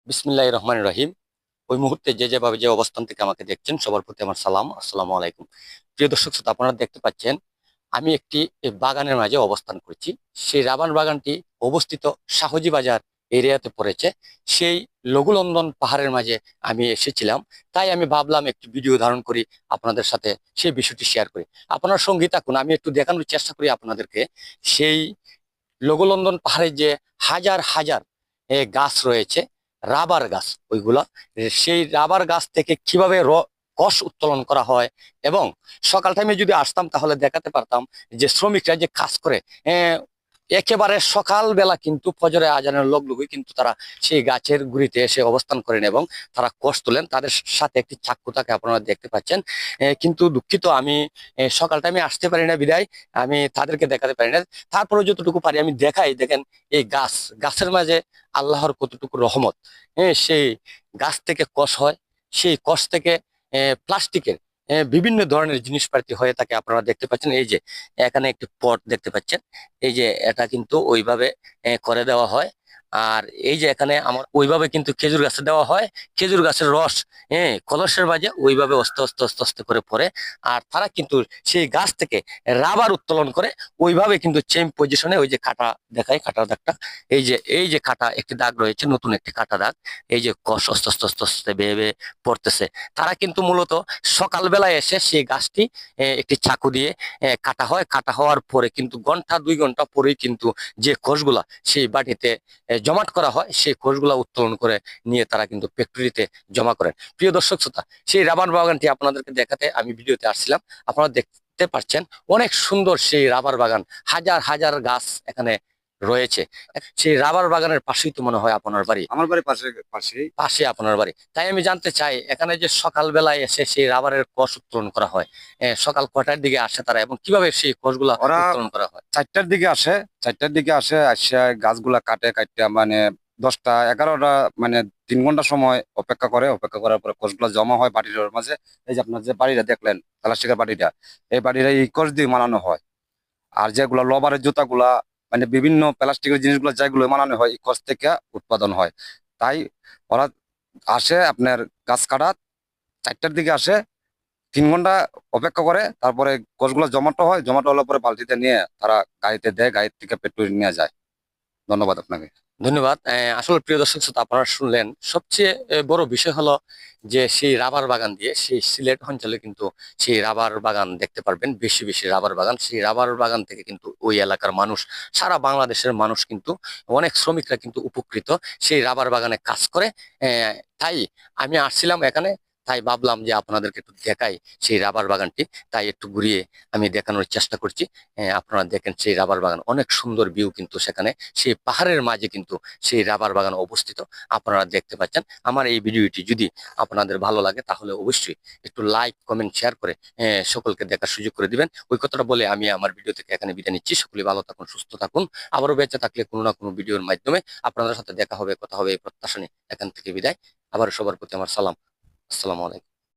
বিসমিল্লাহির রহমানির রহিম। ওই মুহূর্তে যে যেভাবে যে অবস্থান থেকে আমাকে দেখছেন সবার প্রতি আমার সালাম, আসসালামু আলাইকুম। প্রিয় দর্শক শ্রোতা, আপনারা দেখতে পাচ্ছেন আমি একটি বাগানের মাঝে অবস্থান করছি। সেই রাবার বাগানটি অবস্থিত শাহজি বাজার এরিয়াতে পড়েছে। সেই লঘুনন্দন পাহাড়ের মাঝে আমি এসেছিলাম, তাই আমি ভাবলাম একটি ভিডিও ধারণ করি, আপনাদের সাথে সেই বিষয়টি শেয়ার করি। আপনার সঙ্গী থাকুন, আমি একটু দেখানোর চেষ্টা করি আপনাদেরকে। সেই লঘুনন্দন পাহাড়ে যে হাজার হাজার গাছ রয়েছে, রাবার গাছ ওইগুলা, সেই রাবার গাছ থেকে কিভাবে কষ উত্তোলন করা হয়। এবং সকাল টাইমে যদি আসতাম তাহলে দেখাতে পারতাম যে শ্রমিকরা যে কাজ করে, আহ, একেবারে সকাল বেলা কিন্তু ফজরে আজানের লগ্নই কিন্তু তারা সেই গাছের গুড়িতে এসে অবস্থান করেন এবং তারা কষ তোলেন। তাদের সাথে একটি চাক্কু থাকে, আপনারা দেখতে পাচ্ছেন। কিন্তু দুঃখিত, আমি সকাল টাইমে আসতে পারি না বিদায় আমি তাদেরকে দেখাতে পারি না। তারপরে যতটুকু পারি আমি দেখাই। দেখেন এই গাছের মাঝে আল্লাহর কতটুকু রহমত। সেই গাছ থেকে কষ হয়, সেই কষ থেকে প্লাস্টিকের বিভিন্ন ধরনের জিনিসপাতি হয়ে থাকে। আপনারা দেখতে পাচ্ছেন, এই যে এখানে একটি পট দেখতে পাচ্ছেন, এই যে এটা কিন্তু ওইভাবে করে দেওয়া হয়। আর এই যে এখানে আমার ওইভাবে কিন্তু খেজুর গাছে দেওয়া হয়। খেজুর গাছের রস কলসের মাঝে ওইভাবে আস্তে আস্তে আস্তে আস্তে করে পড়ে। আর তারা কিন্তু সেই গাছ থেকে রাবার উত্তোলন করে ওইভাবে কিন্তু সেম পজিশনে, ওই যে কাটা দেখায়, কাটা দাগটা, এই যে কাটা একটি দাগ রয়েছে, নতুন একটি কাটা দাগ। এই যে কষ আস্তে আস্তে আস্তে আস্তে বেয়ে বেয়ে পড়তেছে। তারা কিন্তু মূলত সকালবেলায় এসে সেই গাছটি একটি চাকু দিয়ে কাটা হয়। কাটা হওয়ার পরে কিন্তু ঘন্টা 2 ঘন্টা পরেই কিন্তু যে কোষগুলা সেই বাটিতে জমাট করা হয়, সেই কোষগুলা উত্তোলন করে নিয়ে তারা কিন্তু ফ্যাক্টরিতে জমা করেন। প্রিয় দর্শক শ্রোতা, সেই রাবার বাগানটি আপনাদেরকে দেখাতে আমি ভিডিওতে আসছিলাম। আপনারা দেখতে পাচ্ছেন অনেক সুন্দর সেই রাবার বাগান, হাজার হাজার গাছ এখানে রয়েছে। সেই রাবার বাগানের পাশেই তো মনে হয় আপনার বাড়ি। আমার বাড়ির পাশে পাশেই। পাশে আপনার বাড়ি। তাই আমি জানতে চাই, এখানে যে সকাল বেলায় এসে সেই রাবারের কষ উত্তোলন করা হয়, সকাল কয়টার দিকে আসে তারা এবং কিভাবে সেই কষগুলা ওরা উত্তোলন করা হয়? 4টার দিকে আসে। 4টার দিকে আসে, আসে গাছগুলা কাটে কাটতে মানে 10টা 11টা, মানে 3 ঘন্টা সময় অপেক্ষা করে। অপেক্ষা করার পরে কোষগুলা জমা হয় বাড়িটার মাঝে। এই যে আপনার যে বাড়িটা দেখলেন, প্লাস্টিকের বাড়িটা, এই বাড়িটা এই কোষ দিয়ে বানানো হয়। আর যেগুলা লবারের জুতাগুলা, মানে বিভিন্ন প্লাস্টিকের জিনিসগুলো যেগুলো বানানো হয়, এই কোষ থেকে উৎপাদন হয়। তাই ওরা আসে আপনার গাছ কাটা 4টার দিকে আসে, 3 ঘন্টা অপেক্ষা করে, তারপরে কোষগুলো জমাটো হয়। জমাটো হলে পরে বালতিতে নিয়ে তারা গাড়িতে দেয়, গাড়ি থেকে পেট্রোল নিয়ে যায়। ধন্যবাদ আপনাকে। ধন্যবাদ। আসলে প্রিয় দর্শক শ্রোতা, আপনারা শুনলেন। সবচেয়ে বড় বিষয় হলো যে সেই রাবার বাগান দিয়ে সেই সিলেট অঞ্চলে কিন্তু সেই রাবার বাগান দেখতে পারবেন, বেশি বেশি রাবার বাগান। সেই রাবার বাগান থেকে কিন্তু ওই এলাকার মানুষ, সারা বাংলাদেশের মানুষ কিন্তু, অনেক শ্রমিকরা কিন্তু উপকৃত সেই রাবার বাগানে কাজ করে। তাই আমি আসছিলাম এখানে, তাই ভাবলাম যে আপনাদেরকে একটু দেখাই সেই রাবার বাগানটি। তাই একটু ঘুরিয়ে আমি দেখানোর চেষ্টা করছি। আপনারা দেখেন সেই রাবার বাগান, অনেক সুন্দর ভিউ কিন্তু সেখানে। সেই পাহাড়ের মাঝে কিন্তু সেই রাবার বাগান অবস্থিত, আপনারা দেখতে পাচ্ছেন। আমার এই ভিডিওটি যদি আপনাদের ভালো লাগে তাহলে অবশ্যই একটু লাইক কমেন্ট শেয়ার করে সকলকে দেখার সুযোগ করে দিবেন। ওই কথাটা বলে আমি আমার ভিডিও থেকে এখানে বিদায় নিচ্ছি। সকলে ভালো থাকুন, সুস্থ থাকুন। আবারও বেঁচে থাকলে কোনো না কোনো ভিডিওর মাধ্যমে আপনাদের সাথে দেখা হবে, কথা হবে, এই প্রত্যাশা নিয়ে এখান থেকে বিদায়। আবার সবার প্রতি আমার সালাম, আসসালামু আলাইকুম।